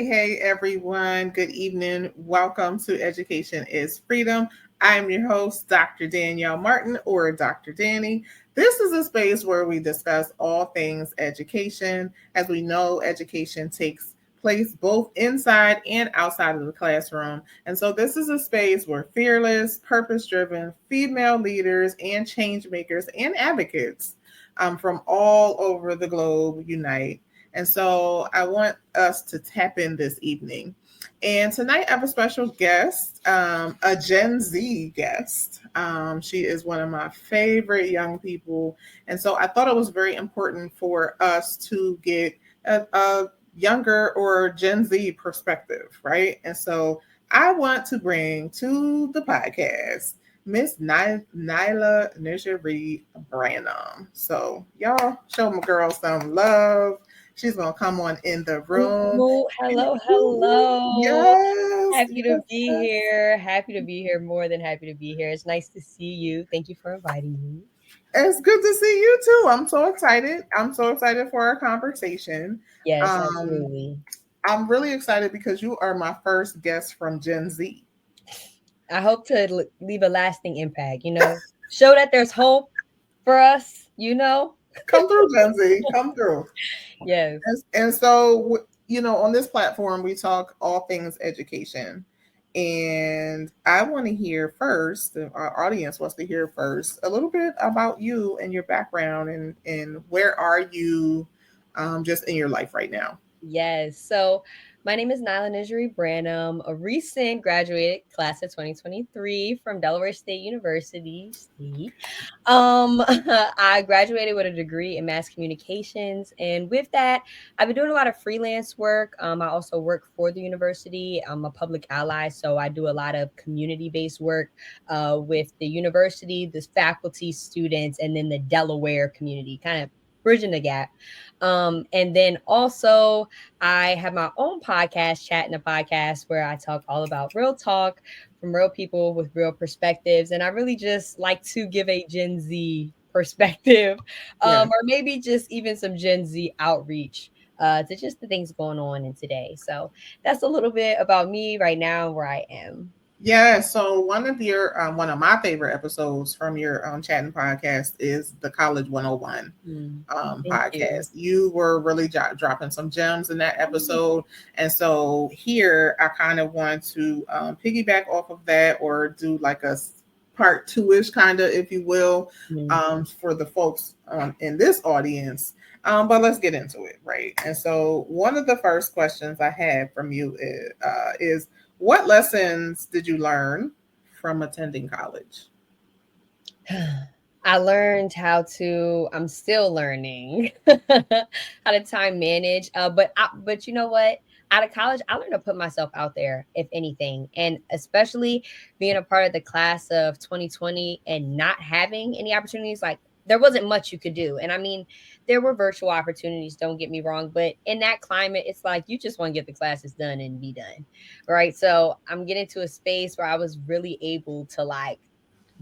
Hey, everyone. Good evening. Welcome to Education is Freedom. I'm your host, Dr. Danielle Martin, or Dr. Danny. This is a space where we discuss all things education. As we know, education takes place both inside and outside of the classroom. And so, this is a space where fearless, purpose driven female leaders and change makers and advocates from all over the globe unite. And so I want us to tap in this evening. And tonight I have a special guest, a Gen Z guest. She is one of my favorite young people. And so I thought it was very important for us to get a younger or Gen Z perspective, right? And so I want to bring to the podcast Miss Nyla Njeri Branham. So y'all show my girl some love. She's gonna come on in the room. Ooh, hello, hello. Yes, Happy to yes, be yes. here. Happy to be here. More than happy to be here. It's nice to see you. Thank you for inviting me. It's good to see you too. I'm so excited. I'm so excited for our conversation. Yes, Um, absolutely. I'm really excited because you are my first guest from Gen Z. I hope to leave a lasting impact, show that there's hope for us. Come through, Gen Z. Come through. Yes. And so, on this platform, we talk all things education. And I want to hear first, our audience wants to hear first, a little bit about you and your background and where are you just in your life right now? Yes. So my name is Nyla Njeri Branham, a recent graduated class of 2023 from Delaware State University. I graduated with a degree in mass communications, and with that, I've been doing a lot of freelance work. I also work for the university. I'm a public ally, so I do a lot of community-based work with the university, the faculty, students, and then the Delaware community, kind of bridging the gap. And then also I have my own podcast, Chat in a Podcast, where I talk all about real talk from real people with real perspectives. And I really just like to give a Gen Z perspective, Yeah. or maybe just even some Gen Z outreach to just the things going on in today. So that's a little bit about me right now and where I am. Yeah, so one of my favorite episodes from your chatting podcast is the College 101 Thank you. podcast. You were really dropping some gems in that episode. And so here I kind of want to piggyback off of that or do like a part two-ish kind of, if you will, Mm. for the folks in this audience. But let's get into it, right? And so one of the first questions I had from you is what lessons did you learn from attending college? I learned I'm still learning how to time manage. But you know what? Out of college, I learned to put myself out there, if anything. And especially being a part of the class of 2020 and not having any opportunities, like there wasn't much you could do. And I mean, there were virtual opportunities, don't get me wrong. But in that climate, it's like you just want to get the classes done and be done. Right. So I'm getting to a space where I was really able to like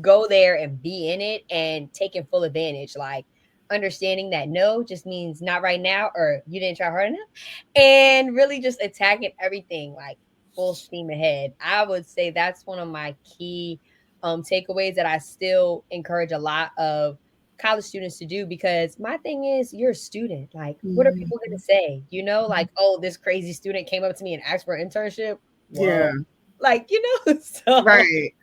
go there and be in it and taking full advantage. Like understanding that no just means not right now or you didn't try hard enough. And really just attacking everything like full steam ahead. I would say that's one of my key takeaways that I still encourage a lot of college students to do because my thing is you're a student. Like, what are people gonna Mhm. say? Like, oh, this crazy student came up to me and asked for an internship. Yeah, Whoa. Like, so right.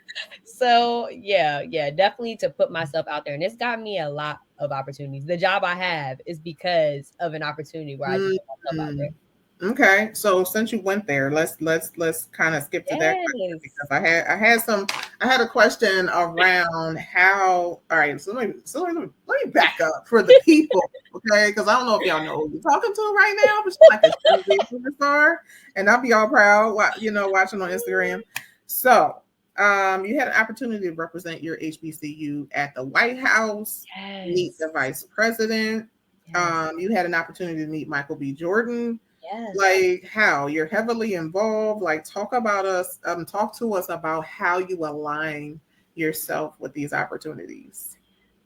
yeah, definitely to put myself out there. And it's got me a lot of opportunities. The job I have is because of an opportunity where I just put myself out there. Mhm. Okay, so since you went there, let's kind of skip to that question Yes. because I had a question around how. All right, so let me back up for the people, okay? Because I don't know if y'all know who you're talking to right now, but she's like a Gen Z superstar, and I'll be all proud, watching on Instagram. So, you had an opportunity to represent your HBCU at the White House, meet Yes. the vice president. Yes. You had an opportunity to meet Michael B. Jordan. Yes. Like how you're heavily involved. Like talk to us about how you align yourself with these opportunities.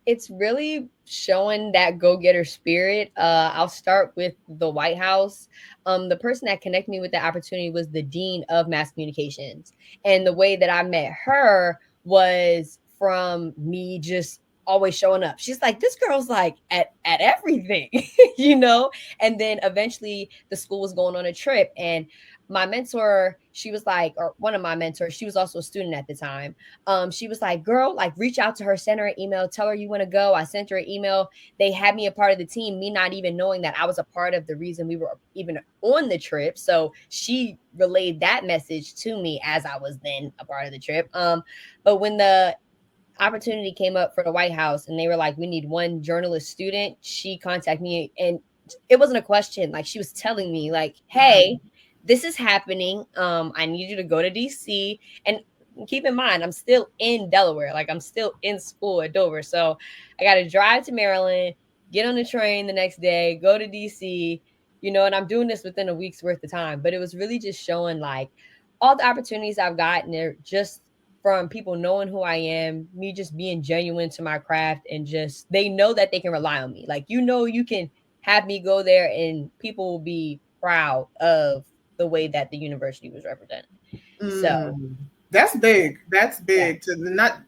It's really showing that go-getter spirit. I'll start with the White House. The person that connected me with the opportunity was the dean of mass communications, and the way that I met her was from me just always showing up. She's like, this girl's like at everything, you know. And then eventually, the school was going on a trip, and my mentor, she was like, or one of my mentors, she was also a student at the time. She was like, girl, like reach out to her, send her an email, tell her you want to go. I sent her an email. They had me a part of the team, me not even knowing that I was a part of the reason we were even on the trip. So she relayed that message to me as I was then a part of the trip. But when the opportunity came up for the White House and they were like, we need one journalist student, she contacted me, and it wasn't a question. Like, she was telling me, like, hey, this is happening. I need you to go to DC. And keep in mind, I'm still in Delaware. Like, I'm still in school at Dover. So I got to drive to Maryland, get on the train the next day, go to DC, you know, and I'm doing this within a week's worth of time. But it was really just showing like all the opportunities I've gotten, they're just from people knowing who I am, me just being genuine to my craft, and just they know that they can rely on me. Like, you know, you can have me go there and people will be proud of the way that the university was represented. So, Mm, that's big. That's yeah. big to not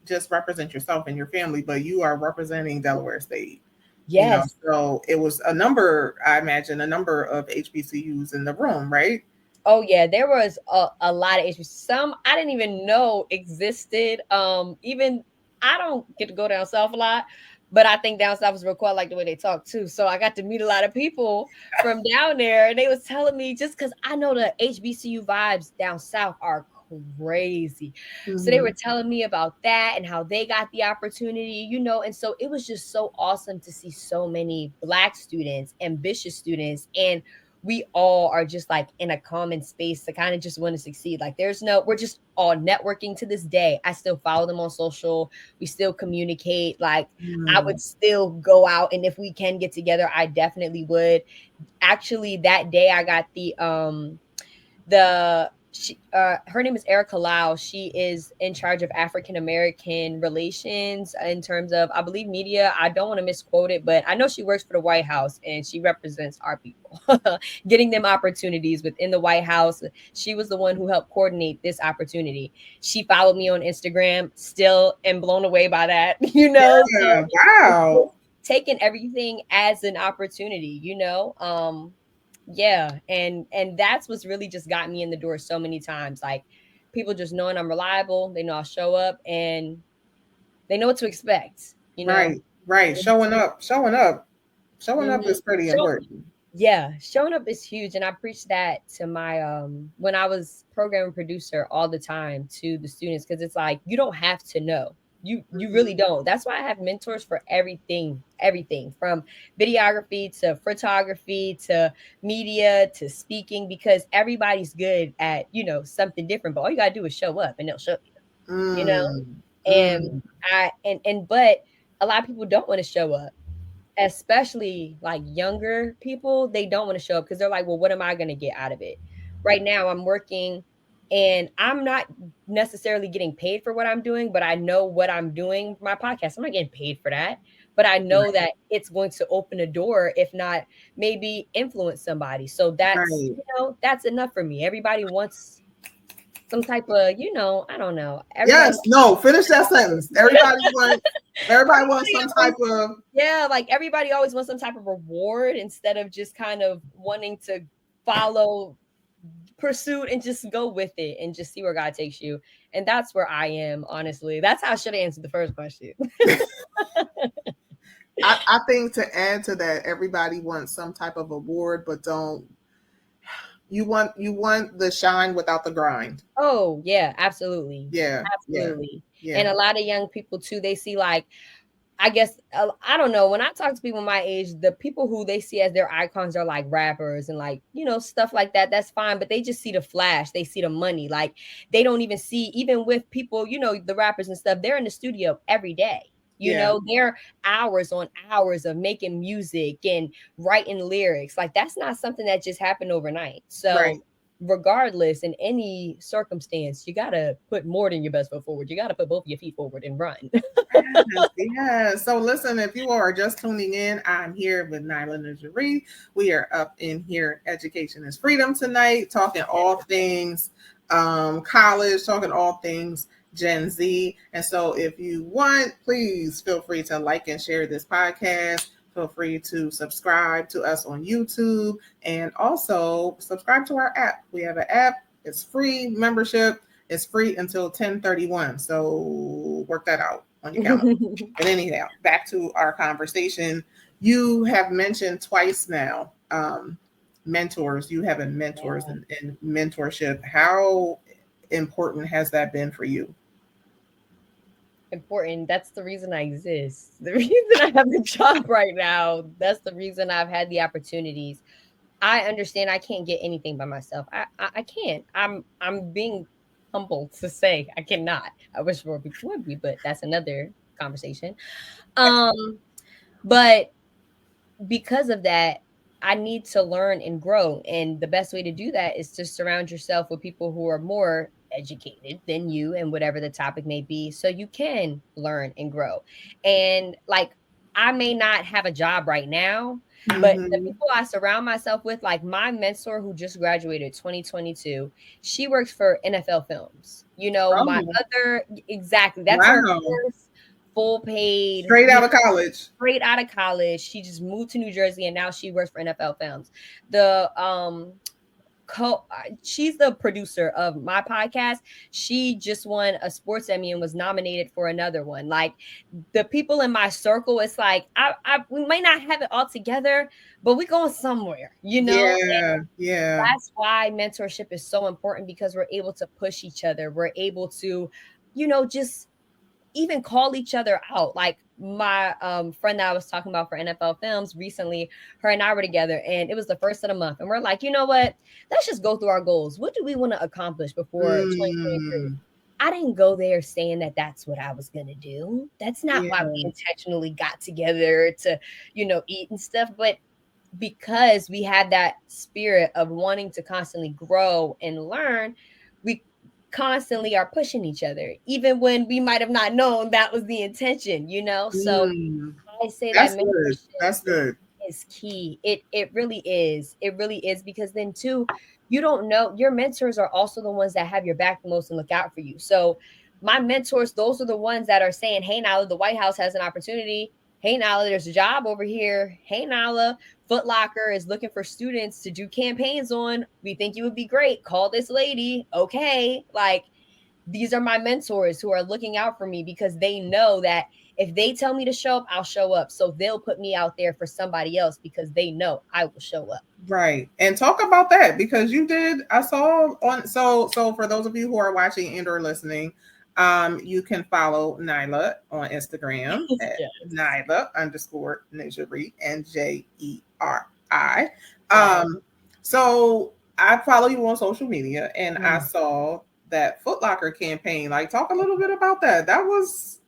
just represent yourself and your family, but you are representing Delaware State. You know, Yes. so it was a number, I imagine, a number of HBCUs in the room, right? Oh yeah, there was a lot of issues. Some I didn't even know existed. Even I don't get to go down south a lot, but I think down south is real cool. I like the way they talk too. So I got to meet a lot of people from down there, and they was telling me just because I know the HBCU vibes down south are crazy. So they Hmm. were telling me about that and how they got the opportunity, you know. And so it was just so awesome to see so many Black students, ambitious students, and we all are just like in a common space to kind of just want to succeed. Like, there's no, we're just all networking to this day. I still follow them on social. We still communicate. Like, I Mm. would still go out, and if we can get together, I definitely would. Actually, that day I got the she her name is Erica Lau. She is in charge of African American relations in terms of, I believe, media. I don't want to misquote it, but I know she works for the White House and she represents our people, getting them opportunities within the White House. She was the one who helped coordinate this opportunity. She followed me on Instagram, still am blown away by that, you know. So Yeah. it's Wow. just taking everything as an opportunity, you know. Yeah, and that's what's really just got me in the door so many times. Like, people just knowing I'm reliable, they know I'll show up, and they know what to expect, you know. Right. Right. Showing up. Showing up. Showing up Mhm. is pretty So important. yeah, showing up is huge, and I preach that to my when I was program producer all the time to the students, because it's like, you don't have to know. You really Mhm. don't. That's why I have mentors for everything, everything from videography to photography to media to speaking, because everybody's good at, you know, something different, but all you got to do is show up and they'll show you, you know? Mm. And Mm. but a lot of people don't want to show up, especially like younger people. They don't want to show up because they're like, well, what am I going to get out of it? Right now I'm working, and I'm not necessarily getting paid for what I'm doing, but I know what I'm doing for my podcast, I'm not getting paid for that, but I know that it's going to open a door, if not maybe influence somebody. So that's, Right. you know, that's enough for me. Everybody wants some type of, you know, I don't know, everybody Yes. No. Finish that sentence. Everybody wants. Everybody wants everybody some always, type of. yeah, like everybody always wants some type of reward instead of just kind of wanting to follow pursuit and just go with it and just see where God takes you. And that's where I am, honestly. That's how I should have answered the first question. I think to add to that, everybody wants some type of award, but don't. You want the shine without the grind. Oh, yeah, absolutely. Yeah. Yeah. Absolutely. Yeah. And a lot of young people too, they see like, I guess I don't know. When I talk to people my age, the people who they see as their icons are like rappers and like, you know, stuff like that. That's fine, but they just see the flash. They see the money. Like, they don't even see, even with people, you know, the rappers and stuff. They're in the studio every day. You Yeah. know, they're hours on hours of making music and writing lyrics. Like, that's not something that just happened overnight. Right. So regardless, in any circumstance, you gotta put more than your best foot forward. You gotta put both of your feet forward and run. Yes, yes. So listen, if you are just tuning in, I'm here with Nyla Njeri. We are up in here, Education is Freedom tonight, talking all things college, talking all things Gen Z. And so if you want, please feel free to like and share this podcast. Feel free to subscribe to us on YouTube and also subscribe to our app. We have an app, it's free membership. It's free until 10/31. So work that out on your calendar. But anyhow, back to our conversation. You have mentioned twice now mentors. You having mentors Yeah. and mentorship. How important has that been for you? Important. That's the reason I exist. The reason I have the job right now. That's the reason I've had the opportunities. I understand I can't get anything by myself. I can't. I'm being humble to say I cannot. I wish more people would be, but that's another conversation. Um, but because of that, I need to learn and grow. And the best way to do that is to surround yourself with people who are more educated than you and whatever the topic may be, so you can learn and grow. And like, I may not have a job right now, but the Mm-hmm. people I surround myself with, like my mentor who just graduated 2022, she works for NFL Films. You know, my Oh, other, exactly, that's her wow. first full paid, Straight out of college. straight out of college. She just moved to New Jersey and now she works for NFL Films. The she's the producer of my podcast. She just won a sports Emmy and was nominated for another one. Like, the people in my circle, it's like I we may not have it all together, but we going somewhere, you know? And Yeah, yeah. that's why mentorship is so important, because we're able to push each other. We're able to, just even call each other out. Like my friend that I was talking about for NFL Films recently, her and I were together and it was the first of the month. And we're like, you know what? Let's just go through our goals. What do we want to accomplish before 2023? Mm, I didn't go there saying that that's what I was going to do. That's not why we yeah. intentionally got together to, eat and stuff. But because we had that spirit of wanting to constantly grow and learn, we constantly are pushing each other, even when we might have not known that was the intention. So Mm. I say that That's good. mentorship That's good. is key. It really is. It really is, because then too, you don't know, your mentors are also the ones that have your back the most and look out for you. So my mentors, those are the ones that are saying, "Hey Nala, the White House has an opportunity. Hey Nala, there's a job over here. Hey Nala, Foot Locker is looking for students to do campaigns on. We think you would be great. Call this lady." Okay. Like, these are my mentors who are looking out for me because they know that if they tell me to show up, I'll show up. So they'll put me out there for somebody else because they know I will show up. Right. And talk about that because you did I saw on so for those of you who are watching and or listening, you can follow Nyla on Instagram at Yes. Nyla underscore Njeri Njeri. Yes. Um so I follow you on social media and I Mm. saw that Foot Locker campaign. Like talk a little bit about that. I was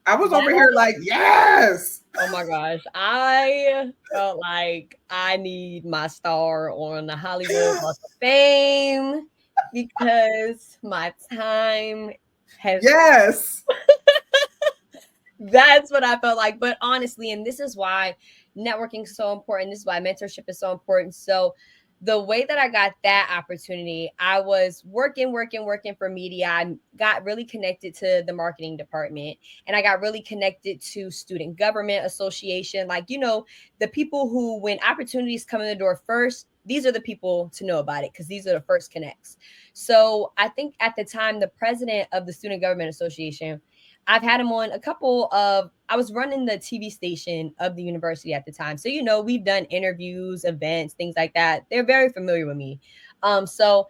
over That, here like, yes. oh my gosh. I felt like I need my star on the Hollywood Walk of Fame because my time has, Yes. that's what I felt like. But honestly, and this is why networking is so important. This is why mentorship is so important. So the way that I got that opportunity, I was working for media. I got really connected to the marketing department, and I got really connected to Student Government Association. Like, the people who, when opportunities come in the door first, these are the people to know about it because these are the first connects. So I think at the time, the president of the Student Government Association, I've had him on a couple of, I was running the TV station of the university at the time. So, we've done interviews, events, things like that. They're very familiar with me. So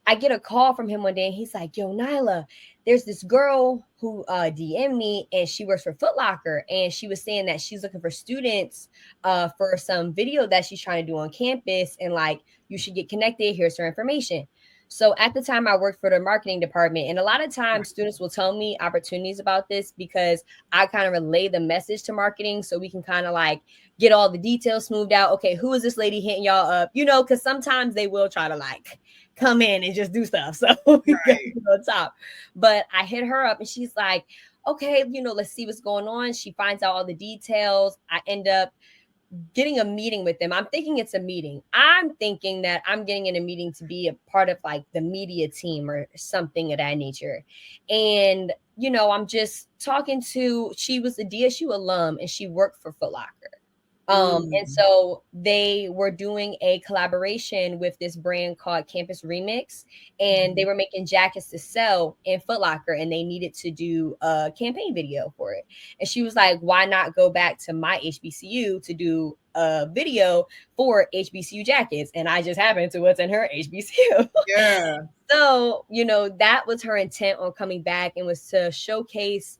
I get a call from him one day and he's like, "Yo, Nyla, there's this girl who DM'd me and she works for Foot Locker and she was saying that she's looking for students for some video that she's trying to do on campus, and like, you should get connected. Here's her information." So at the time I worked for the marketing department, and a lot of times students will tell me opportunities about this because I kind of relay the message to marketing so we can kind of like get all the details smoothed out. Okay, who is this lady hitting y'all up? Because sometimes they will try to like come in and just do stuff. So we go Right. to the top. But I hit her up and she's like, okay, let's see what's going on. She finds out all the details. I end up getting a meeting with them. I'm thinking it's a meeting. I'm thinking that I'm getting in a meeting to be a part of like the media team or something of that nature. And, I'm just talking to, she was a DSU alum and she worked for Foot Locker. And Mm. so they were doing a collaboration with this brand called Campus Remix, and they Mhm. were making jackets to sell in Foot Locker, and they needed to do a campaign video for it. And she was like, "Why not go back to my HBCU to do a video for HBCU jackets?" And I just happened to attend her HBCU. Yeah. So, that was her intent on coming back, and was to showcase,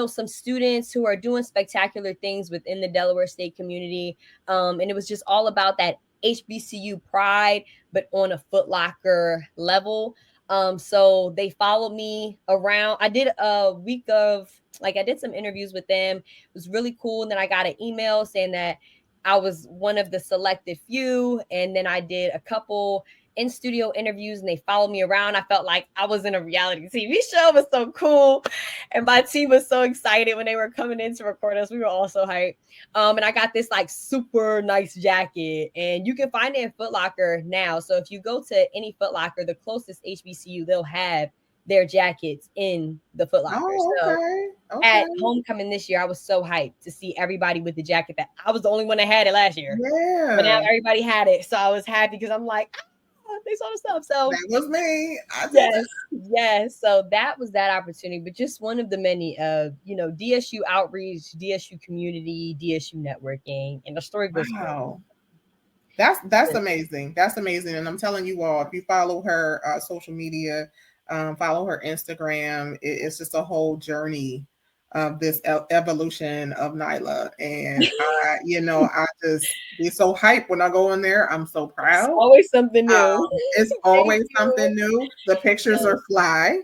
some students who are doing spectacular things within the Delaware State community. And it was just all about that HBCU pride, but on a Foot Locker level. So they followed me around. I did a week of, like, I did some interviews with them. It was really cool. And then I got an email saying that I was one of the selected few. And then I did a couple in studio interviews and they followed me around. I felt like I was in a reality TV show. It was so cool. And my team was so excited when they were coming in to record us. We were all so hyped. And I got this like super nice jacket, and you can find it in Foot Locker now. So if you go to any Foot Locker, the closest HBCU, they'll have their jackets in the Foot Locker. Oh, So okay. at Okay. homecoming this year, I was so hyped to see everybody with the jacket that I was the only one that had it last year. But now Yeah. everybody had it. So I was happy because I'm like, they saw the stuff. So That was me. I did yes, yes. So that was that opportunity, but just one of the many of, DSU outreach, DSU community, DSU networking, and the story that. goes forward. Wow. That's amazing. That's amazing. And I'm telling you all, if you follow her social media, follow her Instagram, it's just a whole journey of this evolution of Nyla. And I just be so hyped when I go in there. I'm so It's proud. always something new. It's Thank always you. something new. The pictures Yes, are fly.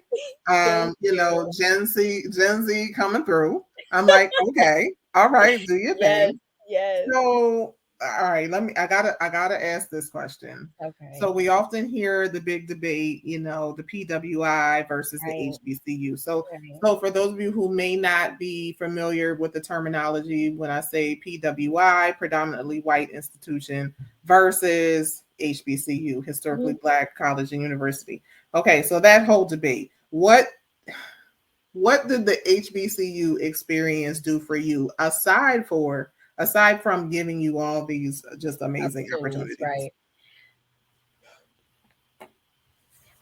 thank you. Gen Z coming through. I'm like, okay, all right, do your Yes, thing. yes. So, all right, I gotta ask this question. So Okay, we often hear the big debate, the PWI versus the right, HBCU. So, right. so for those of you who may not be familiar with the terminology, when I say PWI, predominantly white institution, versus HBCU, historically Mhm. black college and university. Okay, so that whole debate. What did the HBCU experience do for you aside from giving you all these just amazing Opportunities, opportunities? right.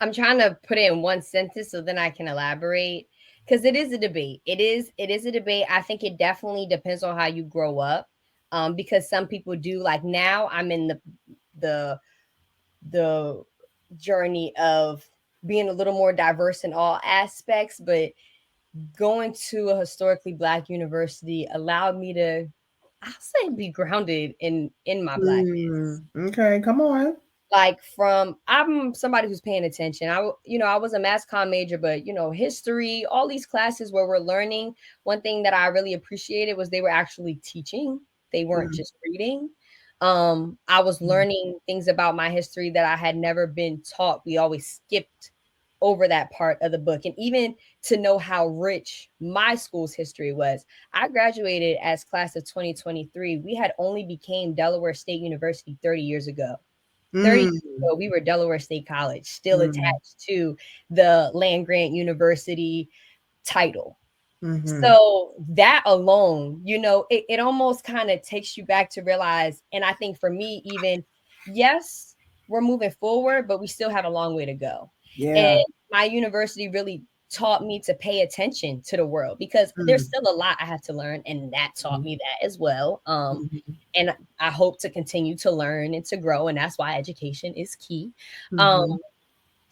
I'm trying to put it in one sentence so then I can elaborate, because it is a debate. It is a debate. I think it definitely depends on how you grow up. Because some people do, like, now I'm in the the journey of being a little more diverse in all aspects, but going to a historically black university allowed me to, I'll say, be grounded in my blackness. Okay, come on. Like, from, I'm somebody who's paying attention. I was a mass comm major, but history, all these classes where we're learning, one thing that I really appreciated was they were actually teaching. They weren't Mhm, just reading. I was mhm, learning things about my history that I had never been taught. We always skipped over that part of the book. And even to know how rich my school's history was, I graduated as class of 2023. We had only became Delaware State University 30 years ago. 30 years mm, ago, we were Delaware State College, still mm, attached to the land grant university title. mhm. So that alone, it almost kind of takes you back to realize, and I think for me, even, yes, we're moving forward, but we still have a long way to go. And Yeah. my university really taught me to pay attention to the world, because there's Mm, still a lot I have to learn, and that taught mhm, me that as well. mhm, And I hope to continue to learn and to grow, and that's why education is key. Um, mhm,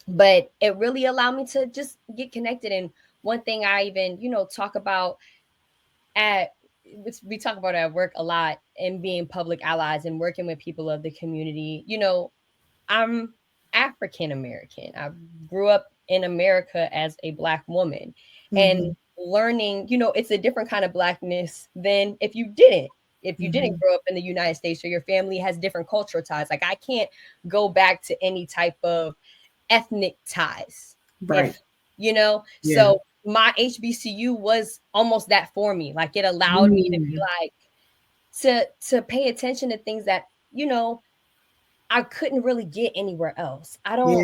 but it really allowed me to just get connected. And one thing I even, talk about at we talk about at work a lot, and being public allies and working with people of the community. I'm African American. I grew up in America as a black woman, and mhm, learning, it's a different kind of blackness than if you didn't mhm, grow up in the United States, or your family has different cultural ties. Like, I can't go back to any type of ethnic ties. Right. If you know, Yeah. so my HBCU was almost that for me. Like it allowed me to be Mm. like to pay attention to things that, you know, I couldn't really get anywhere else. Yeah.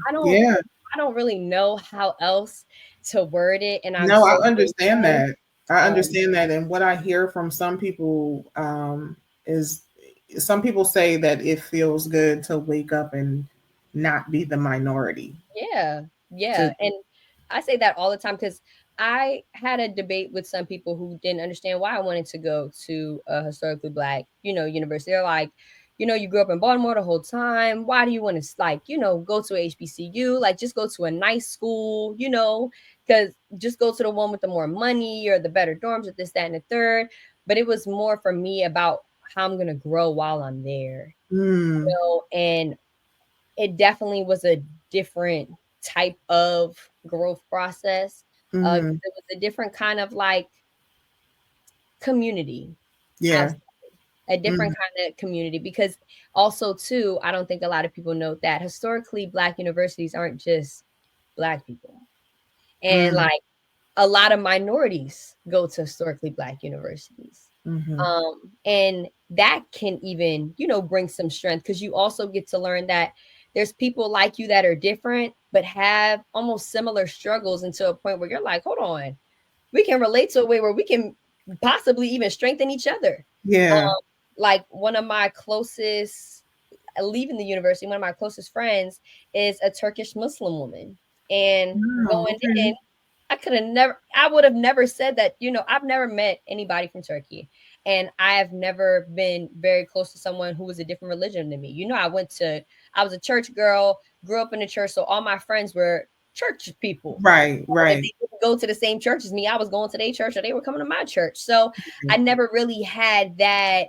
I don't Yeah. I don't really know how else to word it, and I'm No, I so understand grateful. that. I Um, understand that. And what I hear from some people is some people say that it feels good to wake up and not be the minority. yeah, To yeah, and I say that all the time because I had a debate with some people who didn't understand why I wanted to go to a historically black, you know, university. They're like, you know, you grew up in Baltimore the whole time. Why do you want to like, you know, go to HBCU? Like, just go to a nice school, you know, because just go to the one with the more money or the better dorms or this, that, and the third. But it was more for me about how I'm gonna grow while I'm there, mm, you know, and it definitely was a different type of growth process. 'Cause mm, it was a different kind of like community. I'll yeah. say a Mm, different kind of community because also too, I don't think a lot of people know that historically black universities aren't just black people. And mm, like a lot of minorities go to historically black universities. mm-hmm. And that can even, you know, bring some strength because you also get to learn that there's people like you that are different, but have almost similar struggles into a point where you're like, hold on, we can relate to a way where we can possibly even strengthen each other. Yeah. Like one of my closest, leaving the university, one of my closest friends is a Turkish Muslim woman. And Wow. going in, Okay. I would have never said that, you know, I've never met anybody from Turkey. And I have never been very close to someone who was a different religion than me. You know, I was a church girl, grew up in the church. So all my friends were church people. Right. And if Right. they didn't go to the same church as me, I was going to their church or they were coming to my church. So I never really had that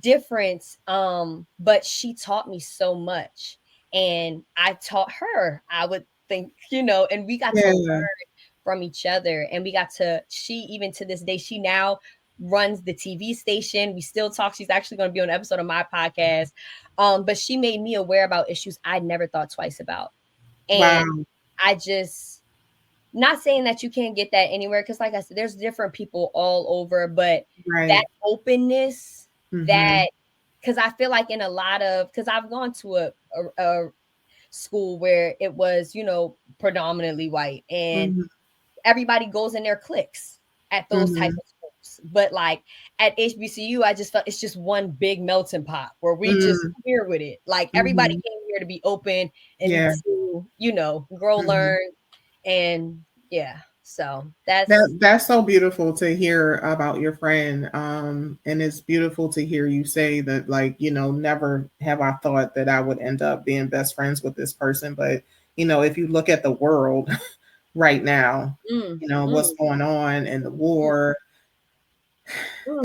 difference. But she taught me so much. And I taught her, I would think, you know, and we got to learn Yeah. from each other. And we got to, she even to this day, she now runs the TV station. We still talk. She's actually going to be on an episode of my podcast. But she made me aware about issues I never thought twice about. And Wow. I just, not saying that you can't get that anywhere, because like I said, there's different people all over, but that Right. openness, Mm-hmm. that, because I feel like in a lot of, because I've gone to a school where it was, you know, predominantly white, and Mm-hmm. everybody goes in their cliques at those type Mm-hmm. of schools. But like at HBCU, I just felt it's just one big melting pot where we just Mm-hmm. here with it. Like everybody Mm-hmm. came here to be open and Yeah. to, you know, grow, Mm-hmm. learn, and yeah. So That that's that's so beautiful to hear about your friend. And it's beautiful to hear you say that, like, never have I thought that I would end up being best friends with this person. But, if you look at the world right now, mm, what's mm, going on and the mm, war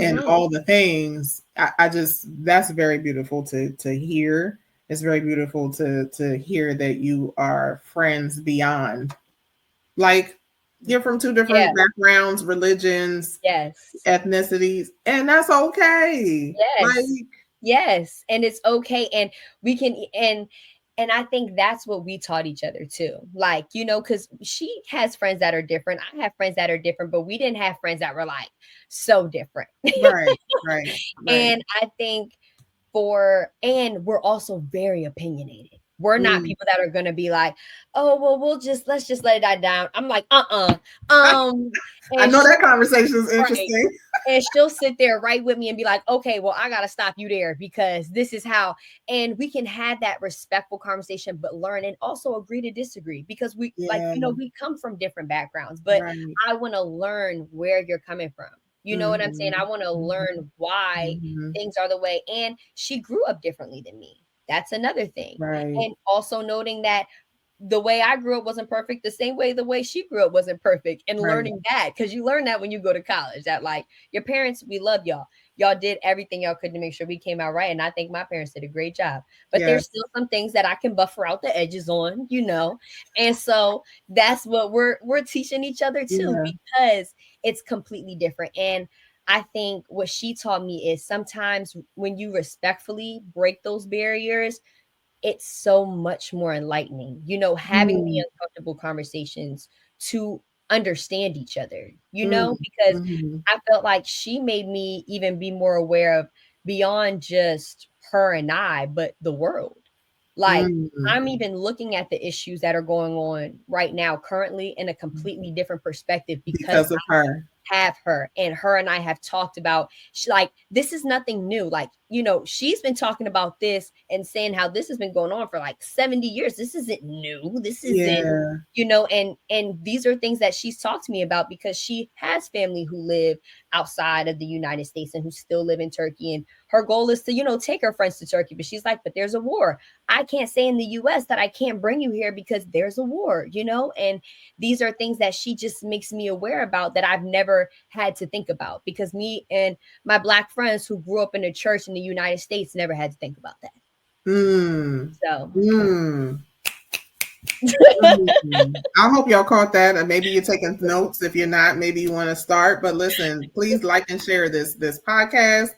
and mhm. all the things, I just that's very beautiful to hear. It's very beautiful to hear that you are friends beyond, like, you're from two Yeah, different backgrounds, religions, yes. ethnicities, and that's okay. Like, Yes. Yes, and it's okay, and we can and I think that's what we taught each other too. Like, you know, cuz she has friends that are different. I have friends that are different, but we didn't have friends that were like so different. right, right, right. And I think and we're also very opinionated. We're not Mm. people that are going to be like, "Oh, well, let's just let it die down." I'm like, "Uh-uh." I And know she'll that conversation is right. interesting. And she'll sit there right with me and be like, okay, well, I got to stop you there because this is how. And we can have that respectful conversation, but learn and also agree to disagree because we, like, Yeah, you know, we come from different backgrounds, but right. I want to learn where you're coming from. You know what I'm saying? I Mhm, want to mhm, learn why mhm. things are the way. And she grew up differently than me. That's another thing. Right. And also noting that the way I grew up wasn't perfect, the same way the way she grew up wasn't perfect, and Right. learning that because you learn that when you go to college that like your parents, we love y'all. Y'all did everything y'all could to make sure we came out right. And I think my parents did a great job. But there's Yes. still some things that I can buffer out the edges on, you know. And so that's what we're teaching each other too, Yeah. because it's completely different. And I think what she taught me is sometimes when you respectfully break those barriers, it's so much more enlightening, having the Mm, uncomfortable conversations to understand each other, mm, because mhm, I felt like she made me even be more aware of beyond just her and I, but the world. Like, mm. I'm even looking at the issues that are going on right now currently in a completely different perspective because Because of her. have her, and her and I have talked about like, this is nothing new. Like, she's been talking about this and saying how this has been going on for like 70 years. This isn't new. This isn't, Yeah. and these are things that she's talked to me about because she has family who live outside of the United States and who still live in Turkey, and her goal is to, take her friends to Turkey, but she's like, but there's a war. I can't say in the US that I can't bring you here because there's a war, and these are things that she just makes me aware about that I've never had to think about, because me and my Black friends who grew up in a church in the United States never had to think about that. Mm, So, mm. I hope y'all caught that. And maybe you're taking notes. If you're not, maybe you want to start. But listen, please like and share this podcast.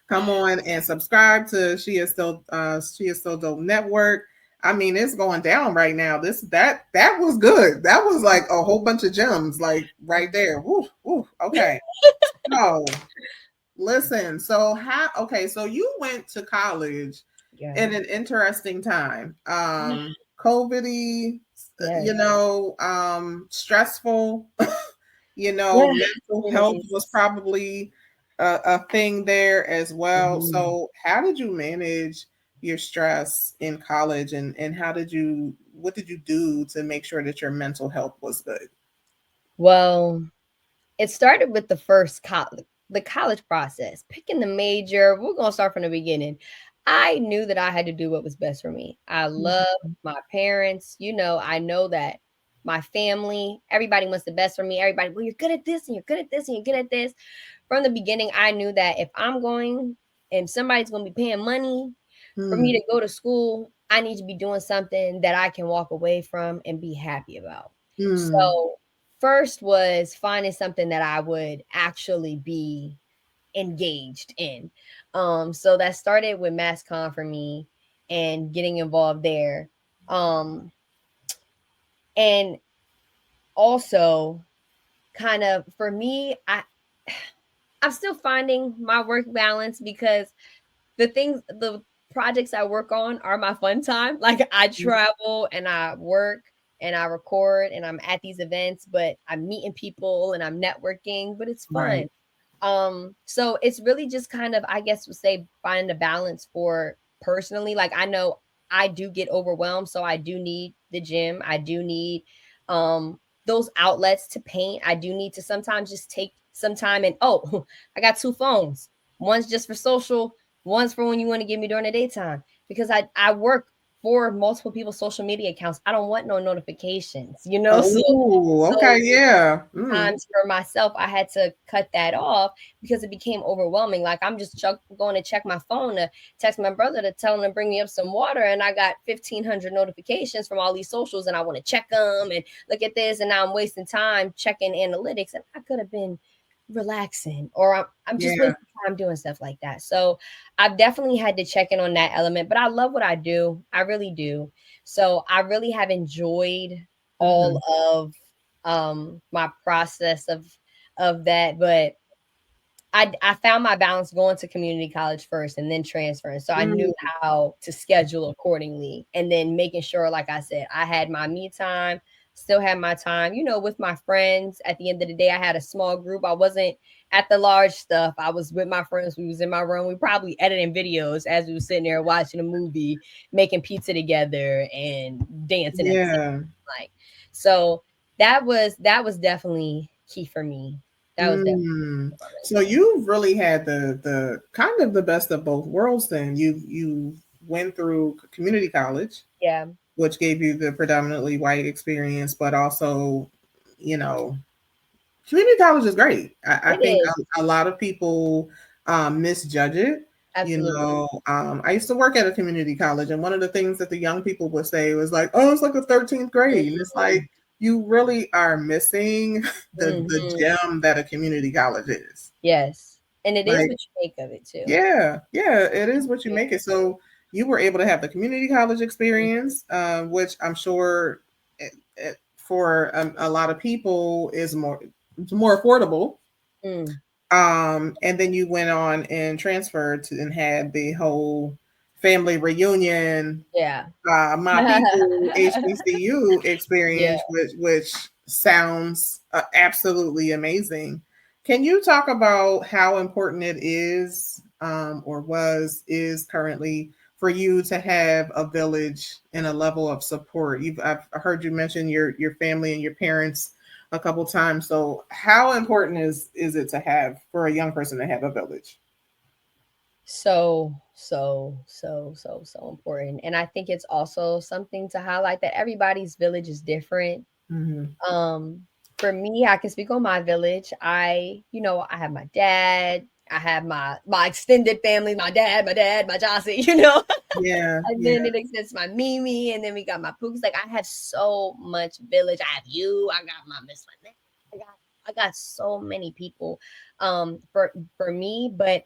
Come on and subscribe to She Is Still Dope Network. I mean, it's going down right now. That was good. That was like a whole bunch of gems, like right there. Woo, woo. Okay. So listen. So you went to college yeah. in an interesting time. COVID, Yes. stressful, Yeah. mental It health was is. probably a thing there as well. Mhm. So how did you manage your stress in college, and what did you do to make sure that your mental health was good? Well, it started with the college process, picking the major. We're gonna start from the beginning. I knew that I had to do what was best for me. I love my parents. I know that my family, everybody wants the best for me. Everybody, well, you're good at this and you're good at this and you're good at this. From the beginning, I knew that if somebody's gonna be paying money for me Mm, to go to school, I need to be doing something that I can walk away from and be happy about. mm, So, first was finding something that I would actually be engaged in. So that started with mass comm for me and getting involved there. Um, and also kind of for me, I'm still finding my work balance because the projects I work on are my fun time. Like, I travel and I work and I record and I'm at these events, but I'm meeting people and I'm networking, but it's fun. right. So it's really just kind of, I guess, would say, finding a balance for personally. Like, I know I do get overwhelmed, so I do need the gym. I do need um those outlets to paint. I do need to sometimes just take some time and, oh, I got two phones. One's just for social, one's for when you want to get me during the daytime. Because I work for multiple people's social media accounts. I don't want no notifications, So Oh, okay, so yeah. Mm, times for myself, I had to cut that off because it became overwhelming. Like, I'm just going to check my phone to text my brother to tell him to bring me up some water, and I got 1,500 notifications from all these socials, and I want to check them and look at this, and now I'm wasting time checking analytics, and I could have been relaxing, or I'm just yeah. wasting time doing stuff like that. So I've definitely had to check in on that element, but I love what I do. I really do. So I really have enjoyed all Hmm. of my process of that, but I found my balance going to community college first and then transferring, so I knew Mm, how to schedule accordingly, and then making sure, like I said, I had my me time, still had my time, with my friends. At the end of the day, I had a small group. I wasn't at the large stuff. I was with my friends. We was in my room. We probably editing videos as we were sitting there watching a movie, making pizza together, and dancing at the same yeah. time. Like, so that was definitely key for me. That was definitely Mm. for my So mental. you've really had the kind of the best of both worlds then. You went through community college, Yeah, which gave you the predominantly white experience, but also, you know, community college is great. I it think is. a lot of people misjudge it. Absolutely. I used to work at a community college, and one of the things that the young people would say was like, "Oh, it's like a 13th grade," and it's like Mhm, you really are missing the mhm. gem that a community college is. Yes, and it is Like, what you make of it too. yeah, yeah, it is what you Very make it. So true. you were able to have the community college experience, which I'm sure it, for a lot of people is more affordable. Mm, And then you went on and transferred to and had the whole family reunion, yeah. my people HBCU Yeah. experience, which sounds absolutely amazing. Can you talk about how important it is, or is currently for you to have a village and a level of support? I've heard you mention your family and your parents a couple times. So, how important is it to have for a young person to have a village? So important. And I think it's also something to highlight that everybody's village is different. Mm-hmm. Um, for me, I can speak on my village. I have my dad, I have my extended family, my dad, my Jossie, Yeah, and yeah. then it exists my Mimi, and then we got my Pookies. Like I have so much village. I have you. I got my Miss Lynette. I got so many people, for me. But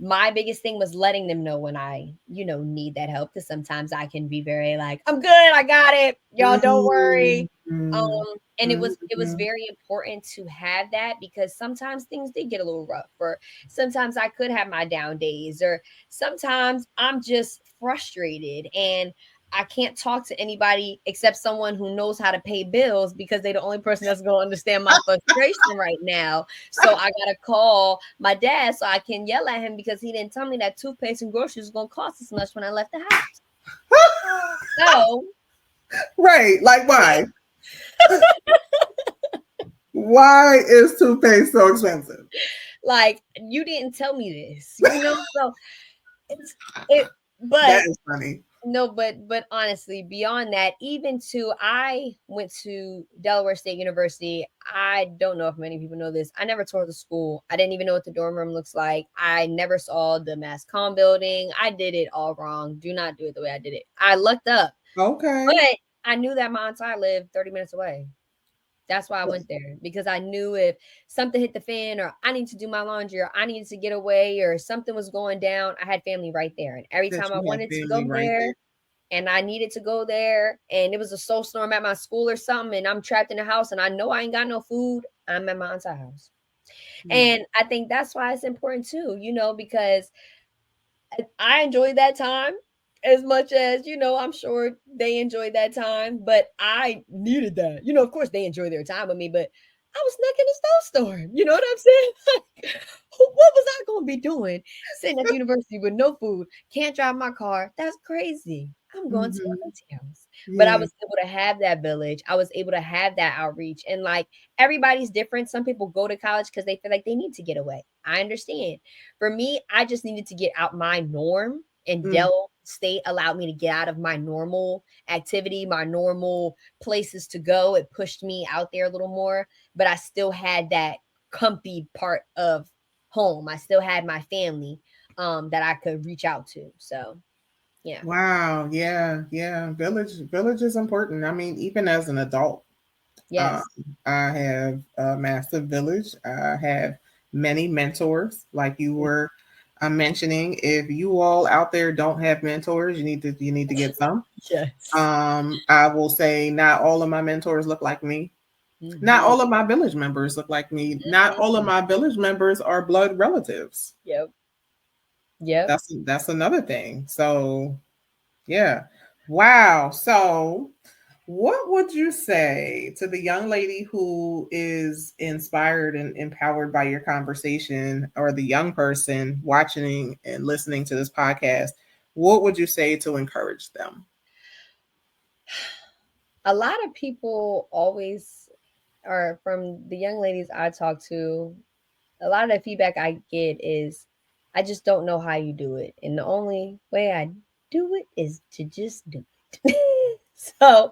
my biggest thing was letting them know when I need that help. Because sometimes I can be very like, I'm good. I got it. Y'all don't worry. Mhm. And it was Mhm. very important to have that because sometimes things did get a little rough, or sometimes I could have my down days, or sometimes I'm just frustrated and I can't talk to anybody except someone who knows how to pay bills because they're the only person that's going to understand my frustration right now. So I got to call my dad so I can yell at him because he didn't tell me that toothpaste and groceries was going to cost as much when I left the house. So, Right. Like why? Why is toothpaste so expensive? like, you didn't tell me this. So it's it, That but is funny. no, but honestly, beyond that, even to I went to Delaware State University. I don't know if many people know this. I never toured the school. I didn't even know what the dorm room looks like. I never saw the mass comm building. I did it all wrong. Do not do it the way I did it. I looked up, but Okay. I knew that my aunt I lived 30 minutes away. That's why I went there because I knew if something hit the fan or I need to do my laundry or I needed to get away or something was going down, I had family right there. And every That time I you have wanted to go family right there there. and I needed to go there and it was a soul storm at my school or something and I'm trapped in the house and I know I ain't got no food, I'm at my aunt's house. Yeah. And I think that's why it's important too, because I enjoyed that time as much as I'm sure they enjoyed that time, but I needed that. Of course they enjoyed their time with me, but I was stuck in a snowstorm. You know what I'm saying? Like, what was I going to be doing sitting at the university with no food, can't drive my car? That's crazy. I'm going to Hmm. a auntie house. But I Yeah. was able to have that village. I was able to have that outreach. And like everybody's different. Some people go to college because they feel like they need to get away. I understand. For me, I just needed to get out my norm, and Mm. Dell State allowed me to get out of my normal activity, my normal places to go. It pushed me out there a little more, but I still had that comfy part of home. I still had my family that I could reach out to. So, yeah. Wow. Yeah. Yeah. Village is important. I mean, even as an adult, um, Yes. I have a massive village. I have many mentors, like you were mentioning. If you all out there don't have mentors, you need to get some. Yes. I will say not all of my mentors look like me. Not Hmm. all of my village members look like me. Not all of my village members are blood relatives. Yep. Yep. That's another thing. So yeah. Wow. So what would you say to the young lady who is inspired and empowered by your conversation, or the young person watching and listening to this podcast? What would you say to encourage them? A lot of people always are from the young ladies I talk to. A lot of the feedback I get is, I just don't know how you do it. And the only way I do it is to just do it. So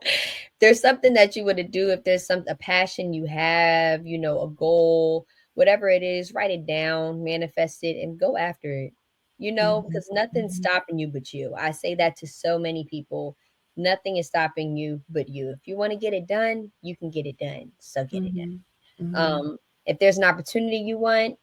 there's something that you would do, if there's a passion you have, a goal, whatever it is, write it down, manifest it, and go after it, Mhm, because nothing's mhm, stopping you but you. I say that to so many people. Nothing is stopping you but you. If you want to get it done, you can get it done. So get it mhm, done. mhm. If there's an opportunity you want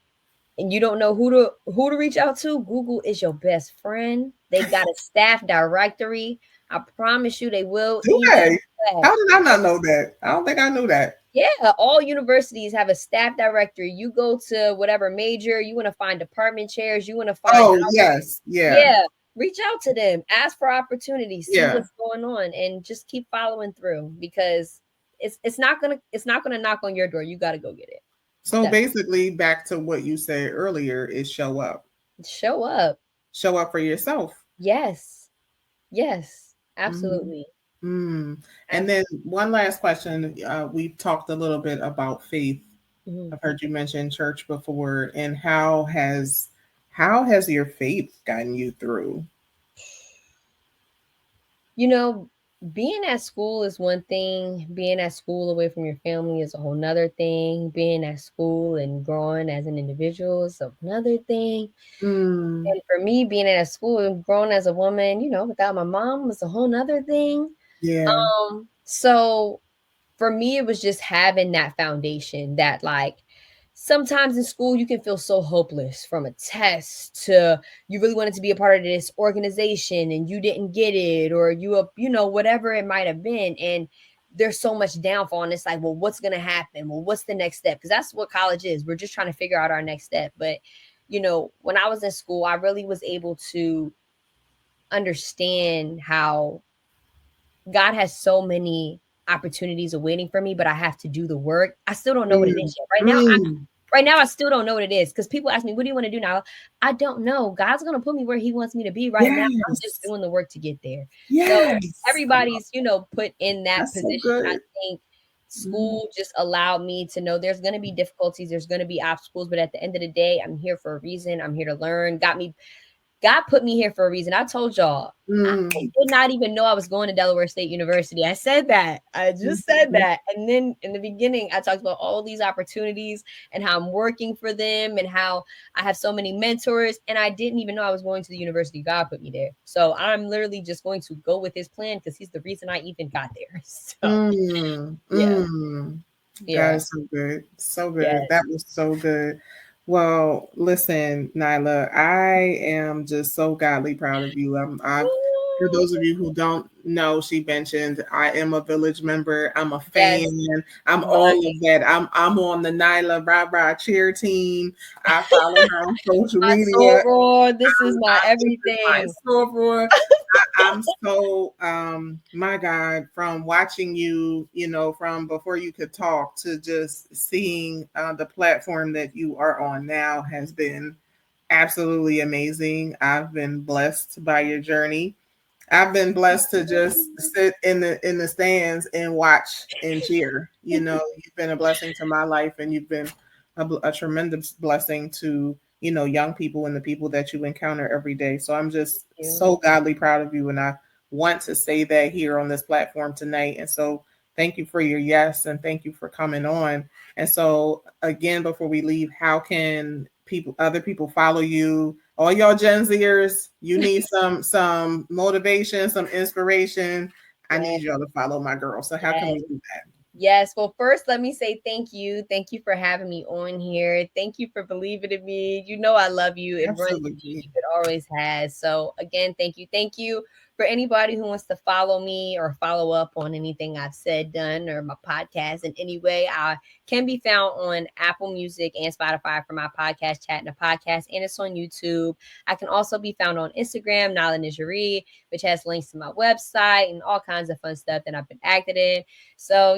and you don't know who to reach out to, Google is your best friend. They got a staff directory. I promise you, they will Do email they? you back. How did I not know that? I don't think I knew that. Yeah, all universities have a staff directory. You go to whatever major, you want to find department chairs, you want to find Oh, how, yes. Yeah. yeah, reach out to them, ask for opportunities, see Yeah. what's going on, and just keep following through because it's not gonna knock on your door. You got to go get it. So That basically, back to what you said earlier is show up. show up. Show up for yourself. Yes, yes, Mm. absolutely, Mm. And then absolutely. one last question. We've talked a little bit about faith. Mhm. I've heard you mention church before, and how has your faith gotten you through? You know, being at school is one thing. Being at school away from your family is a whole nother thing. Being at school and growing as an individual is another thing. Mm. And for me, being at school and growing as a woman, without my mom was a whole nother thing. Yeah. So for me, it was just having that foundation that, like, sometimes in school you can feel so hopeless from a test to you really wanted to be a part of this organization and you didn't get it, or whatever it might have been. And there's so much downfall, and it's like, well, what's going to happen? Well, what's the next step? Because that's what college is. We're just trying to figure out our next step. But when I was in school, I really was able to understand how God has so many opportunities awaiting for me, but I have to do the work. I still don't know what it Mm. is yet. Right now, I still don't know what it is because people ask me, "What do you want to do now?" I don't know. God's gonna put me where He wants me to be right now. I'm just Yes. doing the work to get there. So Yes. I love everybody's, put in that that's so position. I good. think Mm. school just allowed me to know there's gonna be difficulties, there's gonna be obstacles, but at the end of the day, I'm here for a reason. I'm here to learn. God put me here for a reason. I told y'all, I Mm. did not even know I was going to Delaware State University. I said that. I just said Mhm. that. And then in the beginning, I talked about all these opportunities and how I'm working for them and how I have so many mentors. And I didn't even know I was going to the university. God put me there. So I'm literally just going to go with his plan because he's the reason I even got there. So Mm. yeah, Mm. God yeah, is so good. So good. yes. That was so good. Well, listen, Nyla, I am just so godly proud of you. For those of you who don't know, she mentioned I am a village member. I'm a fan. Yes, I'm all my of that. I'm on the Nyla Rah Rah cheer team. I follow her on social my media. soror. This is my This is my everything. soror. I'm so my God, from watching you, from before you could talk to just seeing the platform that you are on now has been absolutely amazing. I've been blessed by your journey. I've been blessed to just sit in the stands and watch and cheer. You've been a blessing to my life, and you've been a tremendous blessing to young people and the people that you encounter every day. So I'm just You. so godly proud of you, and I want to say that here on this platform tonight. And so thank you for your yes, and thank you for coming on. And so again, before we leave, how can other people follow you? All y'all Gen Zers, you need some motivation, some inspiration. I Yeah. need y'all to follow my girl. So how can Yes. we do that? Yes. Well, first, let me say thank you. Thank you for having me on here. Thank you for believing in me. You know I love you. It runs deep. Absolutely. It always has. So, again, thank you. Thank you for anybody who wants to follow me or follow up on anything I've said, done, or my podcast in any way. I can be found on Apple Music and Spotify for my podcast, Chat and a Podcast, and it's on YouTube. I can also be found on Instagram, Nyla Njeri, which has links to my website and all kinds of fun stuff that I've been acting in. So,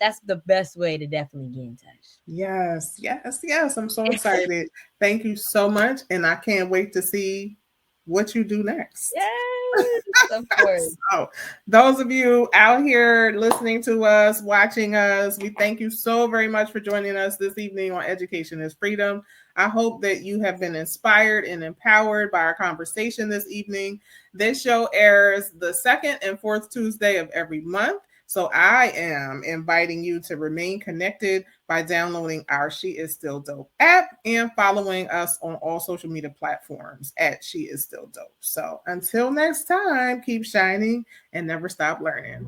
that's the best way to definitely get in touch. Yes, yes, yes. I'm so excited. Thank you so much. And I can't wait to see what you do next. Yes, of course. So, those of you out here listening to us, watching us, we thank you so very much for joining us this evening on Education is Freedom. I hope that you have been inspired and empowered by our conversation this evening. This show airs the second and fourth Tuesday of every month. So I am inviting you to remain connected by downloading our She Is Still Dope app and following us on all social media platforms at She Is Still Dope. So until next time, keep shining and never stop learning.